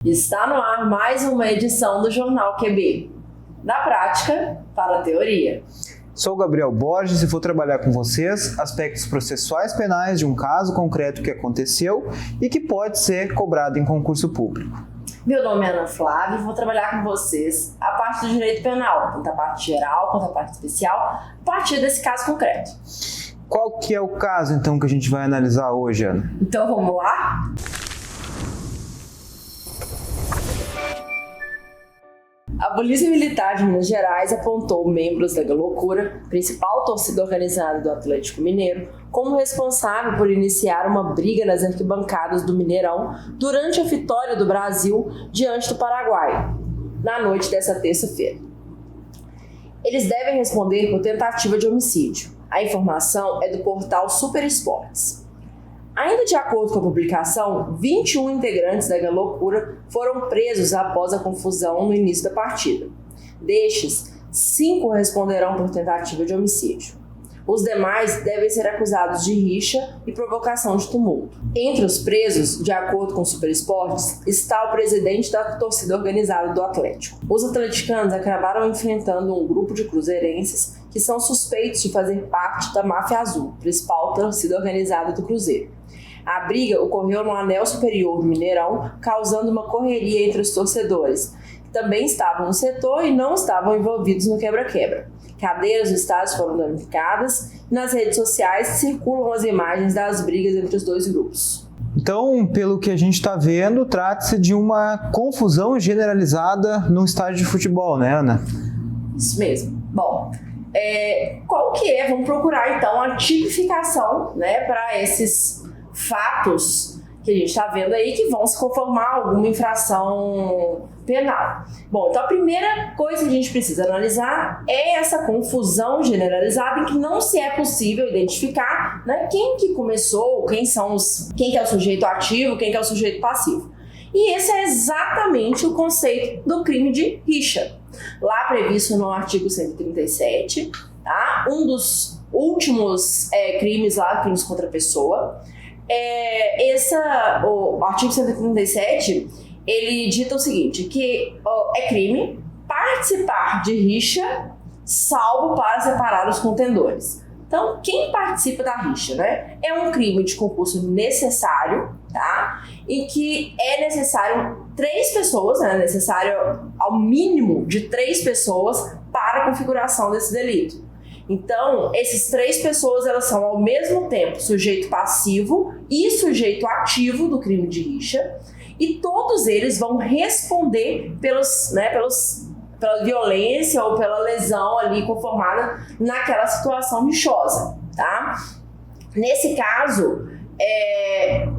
Está no ar mais uma edição do Jornal QB. Da prática para a teoria. Sou Gabriel Borges e vou trabalhar com vocês aspectos processuais penais de um caso concreto que aconteceu e que pode ser cobrado em concurso público. Meu nome é Ana Flávia e vou trabalhar com vocês a parte do direito penal, tanto a parte geral quanto a parte especial, a partir desse caso concreto. Qual que é o caso, então, que a gente vai analisar hoje, Ana? Então vamos lá? A Polícia Militar de Minas Gerais apontou membros da Galocura, principal torcida organizada do Atlético Mineiro, como responsável por iniciar uma briga nas arquibancadas do Mineirão durante a vitória do Brasil diante do Paraguai, na noite dessa terça-feira. Eles devem responder por tentativa de homicídio. A informação é do portal Super Esportes. Ainda de acordo com a publicação, 21 integrantes da Galocura foram presos após a confusão no início da partida. Destes, 5 responderão por tentativa de homicídio. Os demais devem ser acusados de rixa e provocação de tumulto. Entre os presos, de acordo com o Super Esportes, está o presidente da torcida organizada do Atlético. Os atleticanos acabaram enfrentando um grupo de cruzeirenses que são suspeitos de fazer parte da Máfia Azul, principal torcida organizada do Cruzeiro. A briga ocorreu no anel superior do Mineirão, causando uma correria entre os torcedores, que também estavam no setor e não estavam envolvidos no quebra-quebra. Cadeiras do estádio foram danificadas e nas redes sociais circulam as imagens das brigas entre os dois grupos. Então, pelo que a gente está vendo, trata-se de uma confusão generalizada num estádio de futebol, né, Ana? Isso mesmo. Bom, qual que é? Vamos procurar então a tipificação, né, para esses fatos que a gente está vendo aí que vão se conformar alguma infração penal. Bom, então a primeira coisa que a gente precisa analisar é essa confusão generalizada em que não se é possível identificar, né, quem que começou, quem que é o sujeito ativo, quem que é o sujeito passivo. E esse é exatamente o conceito do crime de rixa, lá previsto no artigo 137, tá? Um dos últimos crimes lá, crimes contra a pessoa. O artigo 137, ele dita o seguinte, que é crime participar de rixa, salvo para separar os contendores. Então, quem participa da rixa, né? É um crime de concurso necessário, tá? E que é necessário 3 pessoas, né? É necessário ao mínimo de 3 pessoas para a configuração desse delito. Então, essas 3 pessoas, elas são ao mesmo tempo sujeito passivo e sujeito ativo do crime de rixa, e todos eles vão responder pela violência ou pela lesão ali conformada naquela situação rixosa, tá? Nesse caso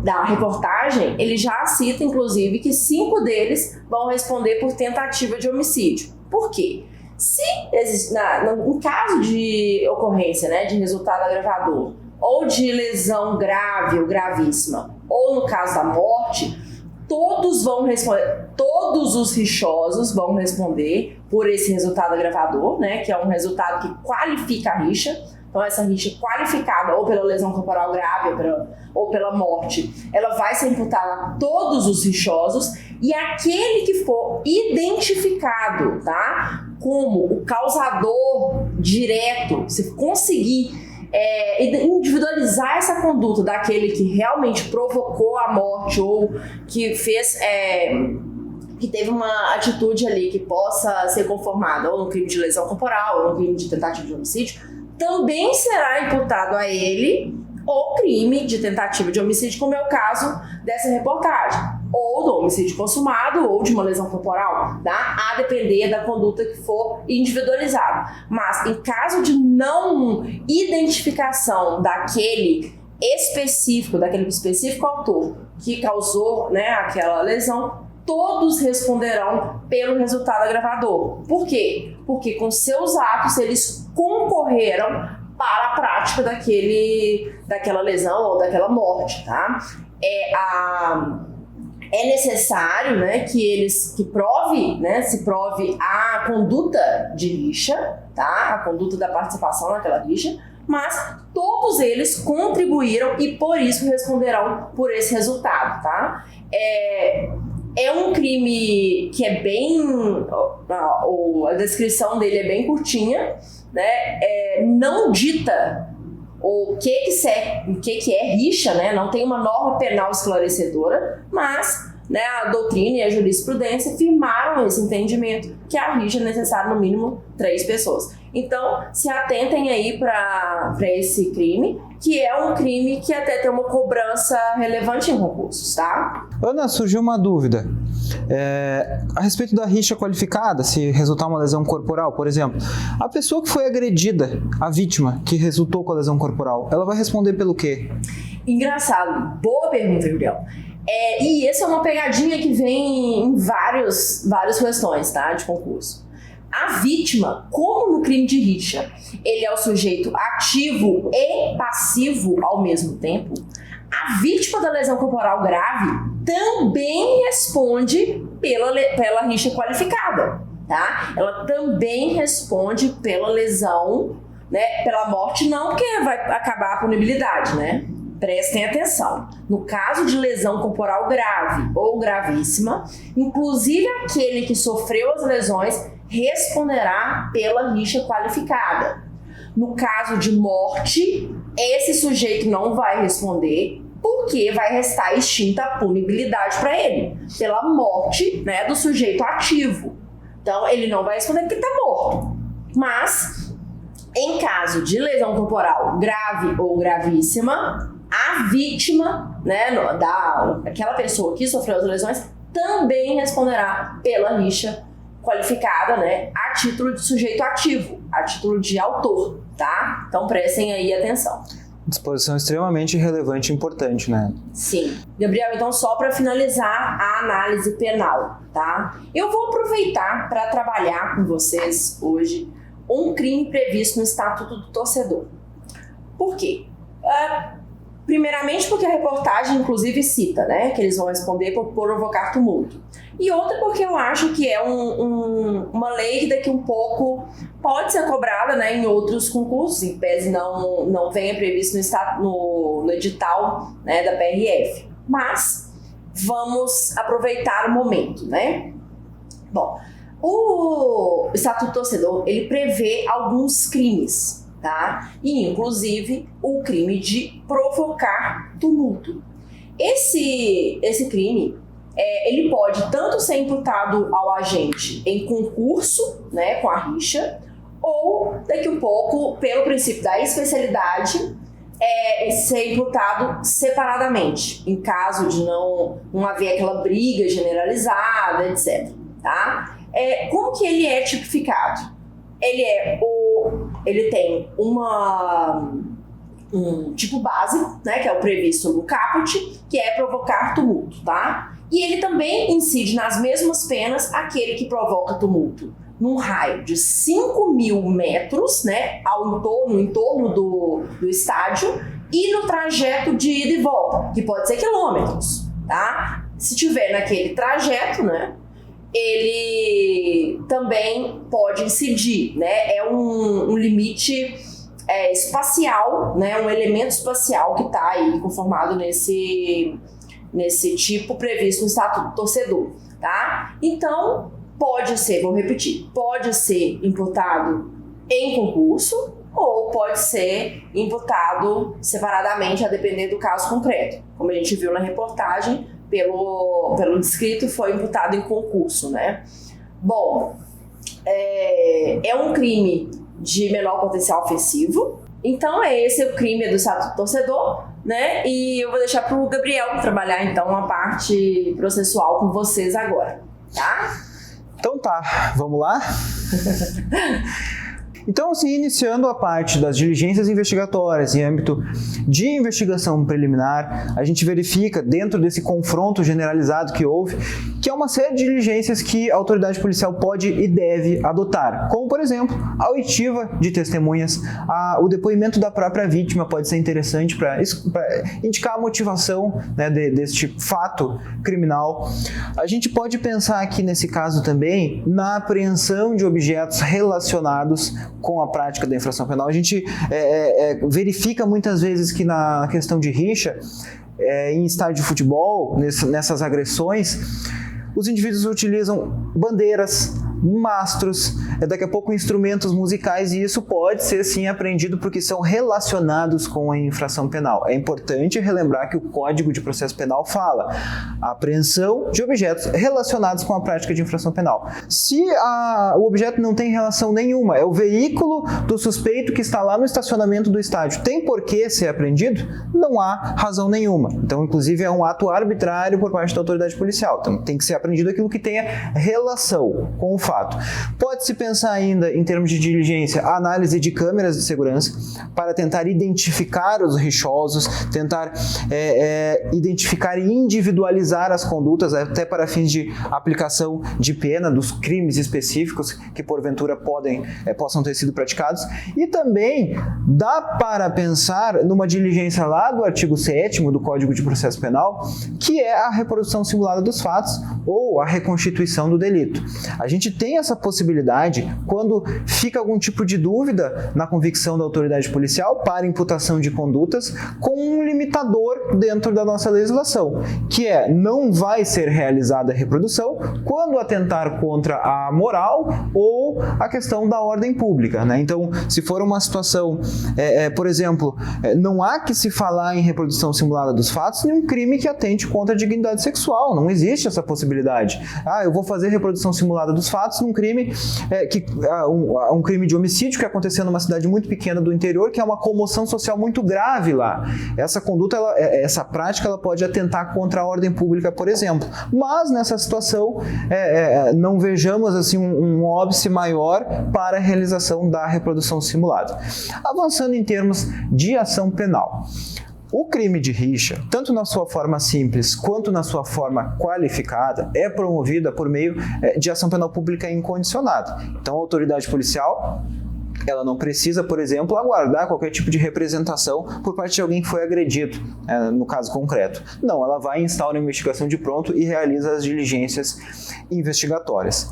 da reportagem, ele já cita, inclusive, que 5 deles vão responder por tentativa de homicídio. Por quê? Se em caso de ocorrência, né, de resultado agravador, ou de lesão grave ou gravíssima, ou no caso da morte, todos os rixosos vão responder por esse resultado agravador, né, que é um resultado que qualifica a rixa. Então, essa rixa qualificada ou pela lesão corporal grave ou pela morte, ela vai ser imputada a todos os rixosos, e aquele que for identificado, tá, como o causador direto, se conseguir individualizar essa conduta daquele que realmente provocou a morte ou que fez... que teve uma atitude ali que possa ser conformada ou no crime de lesão corporal ou no crime de tentativa de homicídio, também será imputado a ele o crime de tentativa de homicídio, como é o caso dessa reportagem, ou do homicídio consumado, ou de uma lesão corporal, tá? A depender da conduta que for individualizada. Mas em caso de não identificação daquele específico autor que causou, né, aquela lesão, todos responderão pelo resultado agravador. Por quê? Porque com seus atos eles concorreram para a prática daquela lesão ou daquela morte, tá? É necessário, né, que se prove a conduta de rixa, tá? A conduta da participação naquela rixa, mas todos eles contribuíram e por isso responderão por esse resultado, tá? É um crime que é bem... A descrição dele é bem curtinha, né? Não dita o que é rixa, né? Não tem uma norma penal esclarecedora, mas, né, a doutrina e a jurisprudência firmaram esse entendimento que a rixa é necessário no mínimo 3 pessoas. Então, se atentem aí para esse crime, que é um crime que até tem uma cobrança relevante em concursos, tá? Ana, surgiu uma dúvida. A respeito da rixa qualificada, se resultar uma lesão corporal, por exemplo, a pessoa que foi agredida, a vítima que resultou com a lesão corporal, ela vai responder pelo quê? Engraçado, boa pergunta, Julião. E essa é uma pegadinha que vem em várias questões, tá, de concurso. A vítima, como no crime de rixa, ele é o sujeito ativo e passivo ao mesmo tempo, a vítima da lesão corporal grave também responde pela rixa qualificada, tá? Ela também responde pela lesão, né? Pela morte não, porque vai acabar a punibilidade, né? Prestem atenção. No caso de lesão corporal grave ou gravíssima, inclusive aquele que sofreu as lesões responderá pela rixa qualificada. No caso de morte, esse sujeito não vai responder, porque vai restar extinta a punibilidade para ele, pela morte, né, do sujeito ativo. Então, ele não vai responder porque está morto. Mas, em caso de lesão corporal grave ou gravíssima, a vítima, né, aquela pessoa que sofreu as lesões, também responderá pela rixa qualificada, né, a título de sujeito ativo, a título de autor, tá? Então prestem aí atenção. Disposição extremamente relevante e importante, né? Sim. Gabriel, então só para finalizar a análise penal, tá? Eu vou aproveitar para trabalhar com vocês hoje um crime previsto no Estatuto do Torcedor. Por quê? Primeiramente porque a reportagem inclusive cita, né, que eles vão responder por provocar tumulto. E outra porque eu acho que é uma lei que daqui um pouco pode ser cobrada, né, em outros concursos, em pese não venha previsto no edital, né, da PRF. Mas vamos aproveitar o momento, né? Bom, o Estatuto do Torcedor, ele prevê alguns crimes, tá? E inclusive o crime de provocar tumulto. Esse crime, ele pode tanto ser imputado ao agente em concurso, né, com a rixa, ou daqui um pouco, pelo princípio da especialidade, ser imputado separadamente, em caso de não haver aquela briga generalizada, etc. Tá? Como que ele é tipificado? Ele tem um tipo básico, né, que é o previsto no caput, que é provocar tumulto, tá? E ele também incide nas mesmas penas aquele que provoca tumulto num raio de 5.000 metros, né, no entorno do estádio, e no trajeto de ida e volta, que pode ser quilômetros, tá? Se tiver naquele trajeto, né, ele também pode incidir, né? É um limite espacial, né? Um elemento espacial que está aí conformado nesse tipo previsto no Estatuto do Torcedor, tá? Então, pode ser, vou repetir, pode ser imputado em concurso ou pode ser imputado separadamente, a depender do caso concreto. Como a gente viu na reportagem, pelo descrito, foi imputado em concurso, né? Bom, é um crime de menor potencial ofensivo. Então, esse é o crime do Estatuto do Torcedor, né? E eu vou deixar para o Gabriel trabalhar, então, a parte processual com vocês agora, tá? Então tá, vamos lá? Então, assim, iniciando a parte das diligências investigatórias em âmbito de investigação preliminar, a gente verifica, dentro desse confronto generalizado que houve, que é uma série de diligências que a autoridade policial pode e deve adotar, como, por exemplo, a oitiva de testemunhas, o depoimento da própria vítima pode ser interessante para indicar a motivação, né, deste fato criminal. A gente pode pensar aqui, nesse caso também, na apreensão de objetos relacionados com a prática da infração penal. A gente verifica muitas vezes que na questão de rixa, em estádio de futebol, nessas agressões, os indivíduos utilizam bandeiras, mastros, daqui a pouco instrumentos musicais, e isso pode ser sim apreendido porque são relacionados com a infração penal. É importante relembrar que o Código de Processo Penal fala a apreensão de objetos relacionados com a prática de infração penal. Se o objeto não tem relação nenhuma, é o veículo do suspeito que está lá no estacionamento do estádio, tem por que ser apreendido? Não há razão nenhuma. Então, inclusive, é um ato arbitrário por parte da autoridade policial. Então, tem que ser apreendido aquilo que tenha relação com o fato. Pode-se pensar ainda, em termos de diligência, a análise de câmeras de segurança para tentar identificar os rixosos, tentar identificar e individualizar as condutas, até para fins de aplicação de pena dos crimes específicos que porventura possam ter sido praticados. E também dá para pensar numa diligência lá do artigo 7º do Código de Processo Penal, que é a reprodução simulada dos fatos ou a reconstituição do delito. A gente tem essa possibilidade quando fica algum tipo de dúvida na convicção da autoridade policial para imputação de condutas com um limitador dentro da nossa legislação, que não vai ser realizada a reprodução quando atentar contra a moral ou a questão da ordem pública, né? Então, se for uma situação, por exemplo, não há que se falar em reprodução simulada dos fatos em um crime que atente contra a dignidade sexual, não existe essa possibilidade. Eu vou fazer reprodução simulada dos fatos num crime um crime de homicídio que aconteceu numa cidade muito pequena do interior, que é uma comoção social muito grave lá. Essa conduta, essa prática, ela pode atentar contra a ordem pública, por exemplo. Mas nessa situação, não vejamos assim um óbice maior para a realização da reprodução simulada. Avançando em termos de ação penal. O crime de rixa, tanto na sua forma simples quanto na sua forma qualificada, é promovida por meio de ação penal pública incondicionada. Então, a autoridade policial, ela não precisa, por exemplo, aguardar qualquer tipo de representação por parte de alguém que foi agredido, no caso concreto. Não, ela vai instaurar a investigação de pronto e realiza as diligências investigatórias.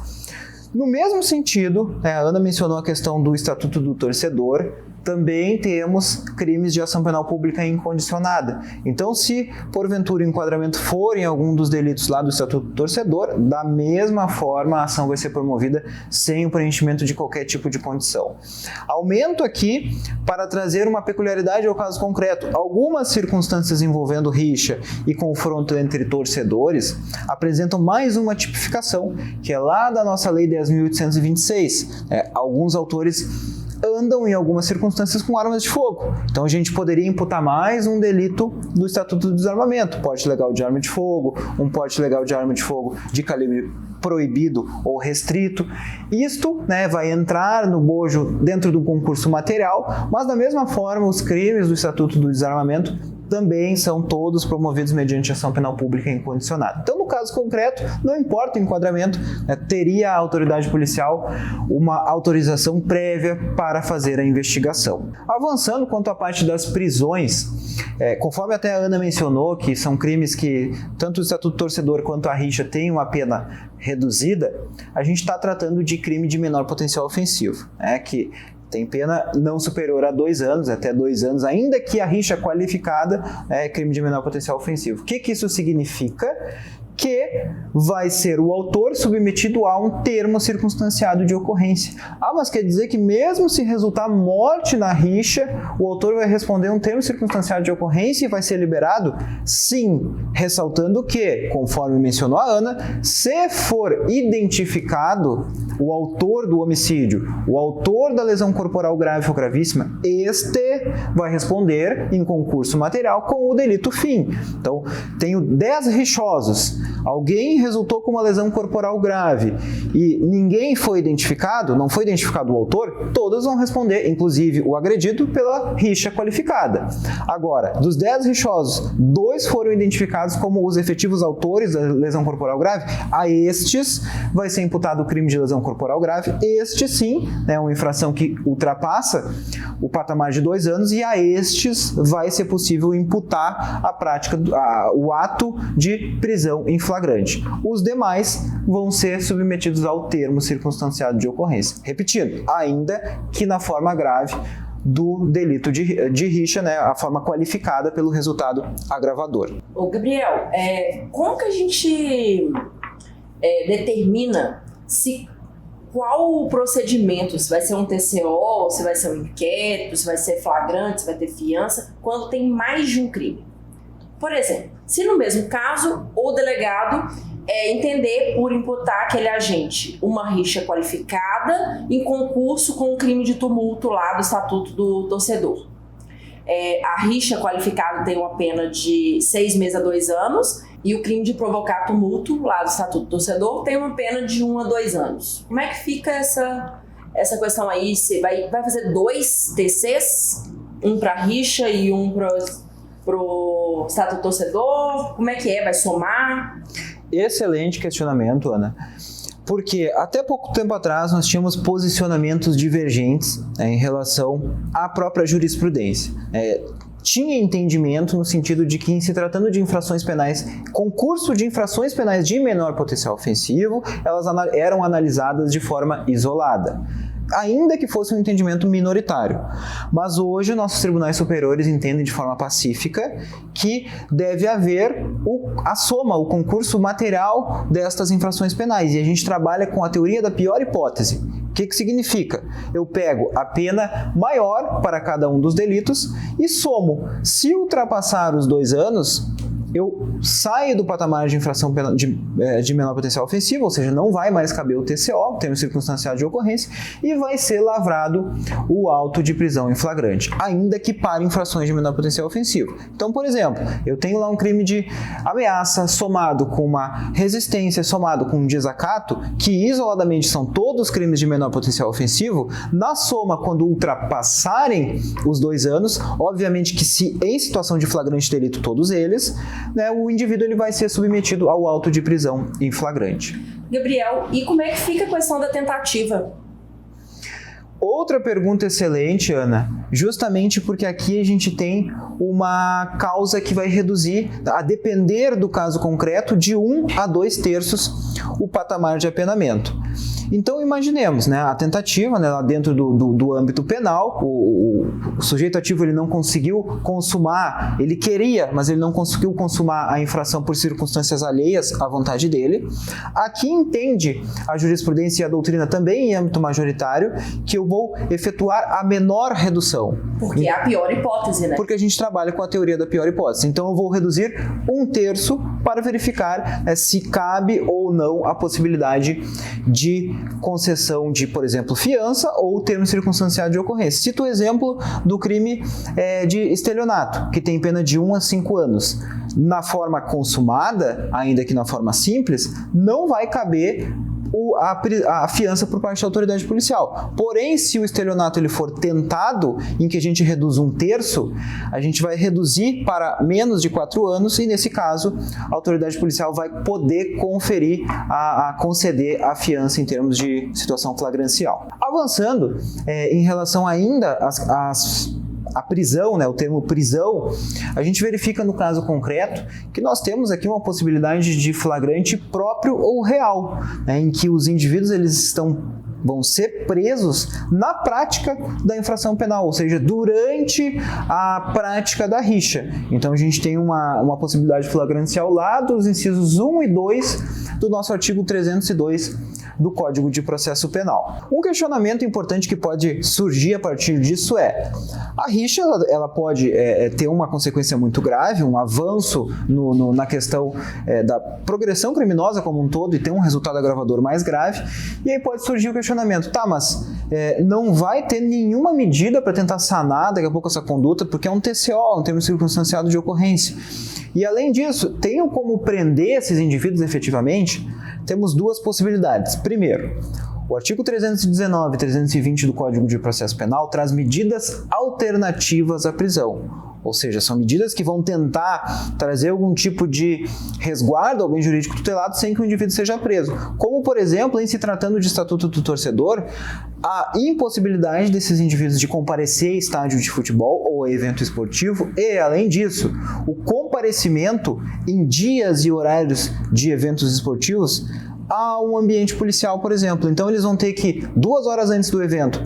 No mesmo sentido, a Ana mencionou a questão do Estatuto do Torcedor, também temos crimes de ação penal pública incondicionada. Então, se porventura o enquadramento for em algum dos delitos lá do Estatuto do Torcedor, da mesma forma a ação vai ser promovida sem o preenchimento de qualquer tipo de condição. Aumento aqui para trazer uma peculiaridade ao caso concreto. Algumas circunstâncias envolvendo rixa e confronto entre torcedores apresentam mais uma tipificação, que é lá da nossa Lei 10.826. Alguns autores andam em algumas circunstâncias com armas de fogo. Então a gente poderia imputar mais um delito do Estatuto do Desarmamento, porte legal de arma de fogo, um porte legal de arma de fogo de calibre proibido ou restrito. Isto, vai entrar no bojo dentro do concurso material, mas da mesma forma os crimes do Estatuto do Desarmamento também são todos promovidos mediante ação penal pública incondicionada. Então, no caso concreto, não importa o enquadramento, teria a autoridade policial uma autorização prévia para fazer a investigação. Avançando quanto à parte das prisões, conforme até a Ana mencionou, que são crimes que tanto o Estatuto do Torcedor quanto a rixa têm uma pena reduzida, a gente está tratando de crime de menor potencial ofensivo, que tem pena não superior a 2 anos, até 2 anos, ainda que a rixa qualificada é crime de menor potencial ofensivo. O que isso significa? Que vai ser o autor submetido a um termo circunstanciado de ocorrência. Mas quer dizer que mesmo se resultar morte na rixa, o autor vai responder um termo circunstanciado de ocorrência e vai ser liberado? Sim, ressaltando que, conforme mencionou a Ana, se for identificado o autor do homicídio, o autor da lesão corporal grave ou gravíssima, este vai responder em concurso material com o delito fim. Então, tenho 10 rixosos. Alguém resultou com uma lesão corporal grave e ninguém foi identificado, não foi identificado o autor, todos vão responder, inclusive o agredido, pela rixa qualificada. Agora, dos 10 rixosos, 2 foram identificados como os efetivos autores da lesão corporal grave, a estes vai ser imputado o crime de lesão corporal grave, este sim, é uma infração que ultrapassa o patamar de 2 anos, e a estes vai ser possível imputar a prática, o ato de prisão em flagrante. Os demais vão ser submetidos ao termo circunstanciado de ocorrência. Repetindo, ainda que na forma grave do delito de rixa, a forma qualificada pelo resultado agravador. Ô Gabriel, como que a gente determina qual o procedimento, se vai ser um TCO, se vai ser um inquérito, se vai ser flagrante, se vai ter fiança, quando tem mais de um crime. Por exemplo, se no mesmo caso o delegado entender por imputar aquele agente uma rixa qualificada em concurso com um crime de tumulto lá do Estatuto do Torcedor. A rixa qualificada tem uma pena de 6 meses a 2 anos e o crime de provocar tumulto lá do Estatuto do Torcedor tem uma pena de 1 a 2 anos. Como é que fica essa questão aí? Você vai fazer 2 TCs? Um para rixa e um pro Estatuto do Torcedor? Como é que vai somar? Excelente questionamento, Ana. Porque até pouco tempo atrás nós tínhamos posicionamentos divergentes em relação à própria jurisprudência. Tinha entendimento no sentido de que, em se tratando de infrações penais, concurso de infrações penais de menor potencial ofensivo, elas eram analisadas de forma isolada, ainda que fosse um entendimento minoritário. Mas hoje nossos tribunais superiores entendem de forma pacífica que deve haver a soma, o concurso material destas infrações penais. E a gente trabalha com a teoria da pior hipótese. O que significa? Eu pego a pena maior para cada um dos delitos e somo. Se ultrapassar os 2 anos, eu saio do patamar de infração de menor potencial ofensivo, ou seja, não vai mais caber o TCO, termo circunstanciado de ocorrência, e vai ser lavrado o auto de prisão em flagrante, ainda que para infrações de menor potencial ofensivo. Então, por exemplo, eu tenho lá um crime de ameaça somado com uma resistência, somado com um desacato, que isoladamente são todos crimes de menor potencial ofensivo. Na soma, quando ultrapassarem os 2 anos, obviamente que se em situação de flagrante delito todos eles, o indivíduo ele vai ser submetido ao auto de prisão em flagrante. Gabriel, e como é que fica a questão da tentativa? Outra pergunta excelente, Ana, justamente porque aqui a gente tem uma causa que vai reduzir, a depender do caso concreto, de 1 a 2 terços o patamar de apenamento. Então imaginemos, a tentativa, lá dentro do âmbito penal, o sujeito ativo ele não conseguiu consumar, ele queria, mas ele não conseguiu consumar a infração por circunstâncias alheias à vontade dele. Aqui entende a jurisprudência e a doutrina também em âmbito majoritário que eu vou efetuar a menor redução. Porque é a pior hipótese, né? Porque a gente trabalha com a teoria da pior hipótese. Então eu vou reduzir 1 terço para verificar se cabe ou não a possibilidade de concessão de, por exemplo, fiança ou termo circunstanciado de ocorrência. Cito o exemplo do crime de estelionato, que tem pena de 1 a 5 anos. Na forma consumada, ainda que na forma simples, não vai caber a fiança por parte da autoridade policial. Porém, se o estelionato ele for tentado, em que a gente reduz 1 terço, a gente vai reduzir para menos de 4 anos e, nesse caso, a autoridade policial vai poder conferir, conceder a fiança em termos de situação flagrancial. Avançando, em relação ainda a prisão, o termo prisão, a gente verifica no caso concreto que nós temos aqui uma possibilidade de flagrante próprio ou real, em que os indivíduos eles vão ser presos na prática da infração penal, ou seja, durante a prática da rixa. Então a gente tem uma possibilidade flagrancial lá dos incisos 1 e 2 do nosso artigo 302 do Código de Processo Penal. Um questionamento importante que pode surgir a partir disso a rixa ela pode ter uma consequência muito grave, um avanço na questão da progressão criminosa como um todo e ter um resultado agravador mais grave, e aí pode surgir o questionamento, mas não vai ter nenhuma medida para tentar sanar daqui a pouco essa conduta, porque é um TCO, um termo circunstanciado de ocorrência. E além disso, tenho como prender esses indivíduos efetivamente? Temos 2 possibilidades. Primeiro, o artigo 319 e 320 do Código de Processo Penal traz medidas alternativas à prisão. Ou seja, são medidas que vão tentar trazer algum tipo de resguardo ao bem jurídico tutelado sem que o indivíduo seja preso. Como, por exemplo, em se tratando de Estatuto do Torcedor, a impossibilidade desses indivíduos de comparecer a estádio de futebol ou a evento esportivo e, além disso, o comparecimento em dias e horários de eventos esportivos a um ambiente policial, por exemplo. Então, eles vão ter que, 2 horas antes do evento,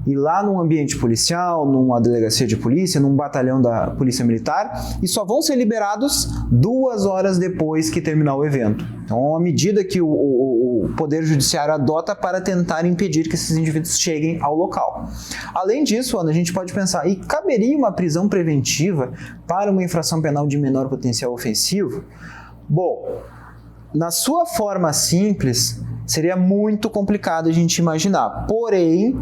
ir lá num ambiente policial, numa delegacia de polícia, num batalhão da Polícia Militar, e só vão ser liberados 2 horas depois que terminar o evento. Então, é uma medida que o Poder Judiciário adota para tentar impedir que esses indivíduos cheguem ao local. Além disso, Ana, a gente pode pensar, e caberia uma prisão preventiva para uma infração penal de menor potencial ofensivo? Bom, na sua forma simples, seria muito complicado a gente imaginar. Porém,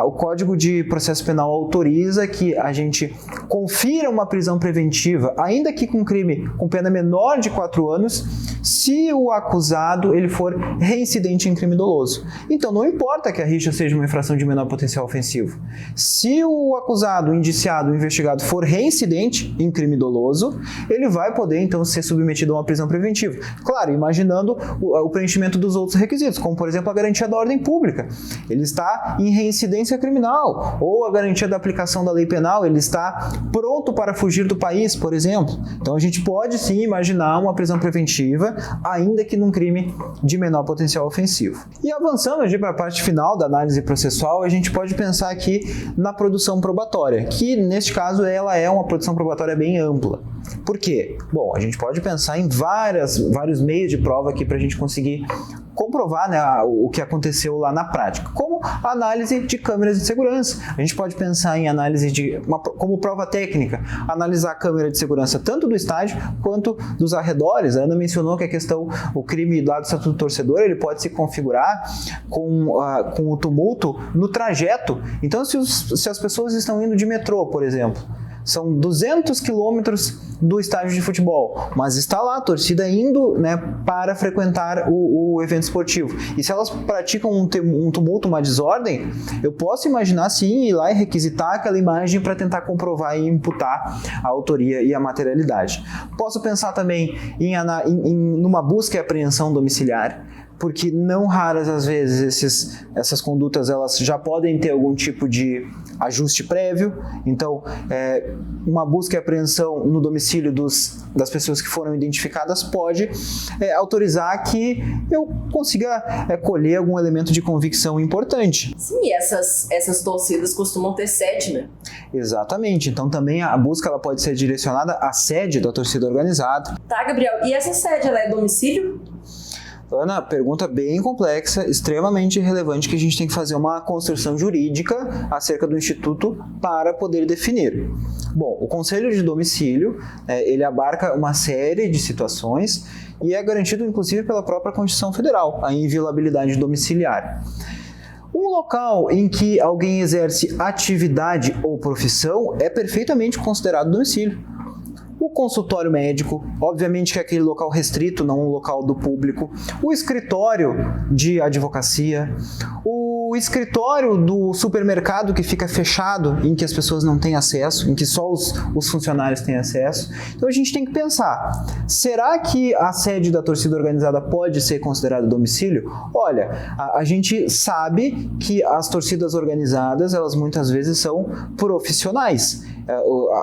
o Código de Processo Penal autoriza que a gente confira uma prisão preventiva, ainda que com crime com pena menor de 4 anos, se o acusado ele for reincidente em crime doloso. Então, não importa que a rixa seja uma infração de menor potencial ofensivo. Se o acusado, o indiciado, o investigado for reincidente em crime doloso, ele vai poder, então, ser submetido a uma prisão preventiva. Claro, imaginando o preenchimento dos outros requisitos, como, por exemplo, a garantia da ordem pública. Ele está em reincidência criminal, ou a garantia da aplicação da lei penal, ele está pronto para fugir do país, por exemplo. Então, a gente pode, sim, imaginar uma prisão preventiva, ainda que num crime de menor potencial ofensivo. E avançando para a parte final da análise processual, a gente pode pensar aqui na produção probatória, que, neste caso, ela é uma produção probatória bem ampla. Por quê? Bom, a gente pode pensar em vários meios de prova aqui para a gente conseguir comprovar, né, o que aconteceu lá na prática, como a análise de câmeras de segurança. A gente pode pensar em análise como prova técnica, analisar a câmera de segurança tanto do estádio quanto dos arredores. A Ana mencionou que o crime lá do Estatuto do Torcedor, ele pode se configurar com o tumulto no trajeto. Então, se as pessoas estão indo de metrô, por exemplo, são 200 quilômetros do estádio de futebol, mas está lá a torcida indo, né, para frequentar o evento esportivo. E se elas praticam um tumulto, uma desordem, eu posso imaginar, sim, ir lá e requisitar aquela imagem para tentar comprovar e imputar a autoria e a materialidade. Posso pensar também numa busca e apreensão domiciliar, porque não raras às vezes essas condutas elas já podem ter algum tipo de ajuste prévio. Então, uma busca e apreensão no domicílio das pessoas que foram identificadas pode autorizar que eu consiga colher algum elemento de convicção importante. Sim, e essas torcidas costumam ter sede, né? Exatamente. Então, também a busca ela pode ser direcionada à sede da torcida organizada. Tá, Gabriel. E essa sede, ela é domicílio? Ana, pergunta bem complexa, extremamente relevante, que a gente tem que fazer uma construção jurídica acerca do Instituto para poder definir. Bom, o Conselho de Domicílio, ele abarca uma série de situações e é garantido, inclusive, pela própria Constituição Federal, a inviolabilidade domiciliar. Um local em que alguém exerce atividade ou profissão é perfeitamente considerado domicílio. O consultório médico, obviamente que é aquele local restrito, não um local do público. O escritório de advocacia. O escritório do supermercado que fica fechado, em que as pessoas não têm acesso, em que só os funcionários têm acesso. Então a gente tem que pensar, será que a sede da torcida organizada pode ser considerada domicílio? Olha, a gente sabe que as torcidas organizadas, elas muitas vezes são profissionais.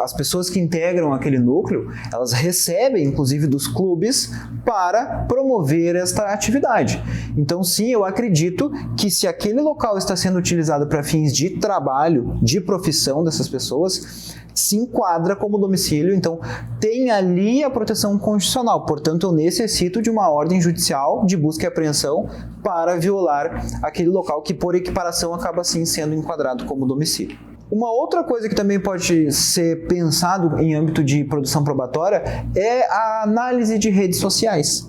As pessoas que integram aquele núcleo, elas recebem, inclusive, dos clubes para promover esta atividade. Então, sim, eu acredito que se aquele local está sendo utilizado para fins de trabalho, de profissão dessas pessoas, se enquadra como domicílio, então tem ali a proteção constitucional. Portanto, eu necessito de uma ordem judicial de busca e apreensão para violar aquele local que, por equiparação, acaba sim sendo enquadrado como domicílio. Uma outra coisa que também pode ser pensado em âmbito de produção probatória é a análise de redes sociais.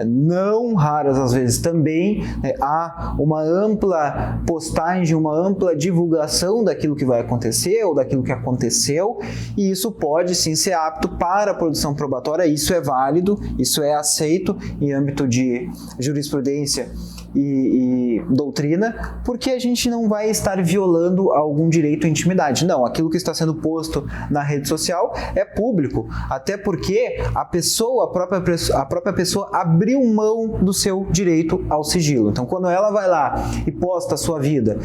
Não raras às vezes também há uma ampla postagem, uma ampla divulgação daquilo que vai acontecer ou daquilo que aconteceu, e isso pode sim ser apto para a produção probatória. Isso é válido, isso é aceito em âmbito de jurisprudência e doutrina, porque a gente não vai estar violando algum direito à intimidade. Não, aquilo que está sendo posto na rede social é público, até porque a própria pessoa abriu abriu mão do seu direito ao sigilo. Então, quando ela vai lá e posta a sua vida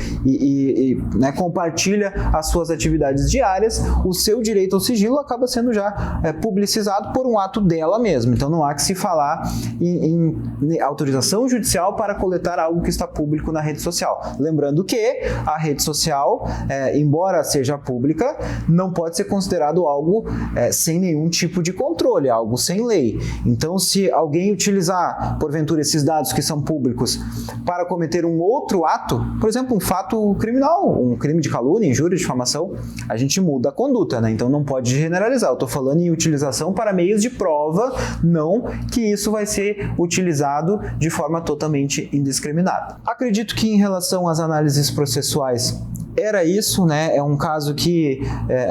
né, compartilha as suas atividades diárias, o seu direito ao sigilo acaba sendo já publicizado por um ato dela mesma. Então, não há que se falar em autorização judicial para coletar algo que está público na rede social. Lembrando que a rede social, embora seja pública, não pode ser considerado algo sem nenhum tipo de controle, algo sem lei. Então, se alguém utilizar, porventura, esses dados que são públicos para cometer um outro ato, por exemplo, um fato criminal, um crime de calúnia, injúria, difamação, a gente muda a conduta, né? Então não pode generalizar. Eu estou falando em utilização para meios de prova, não que isso vai ser utilizado de forma totalmente indiscriminada. Acredito que em relação às análises processuais, era isso, né? É um caso que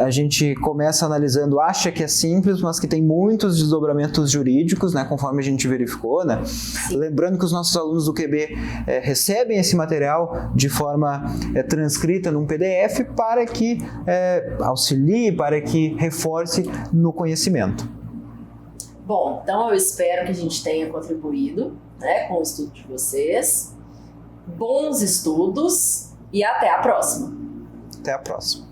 a gente começa analisando, acha que é simples, mas que tem muitos desdobramentos jurídicos, né? Conforme a gente verificou, né? Lembrando que os nossos alunos do QB recebem esse material de forma transcrita num PDF para que auxilie, para que reforce no conhecimento. Bom, então eu espero que a gente tenha contribuído, né, com o estudo de vocês. Bons estudos e até a próxima! Até a próxima.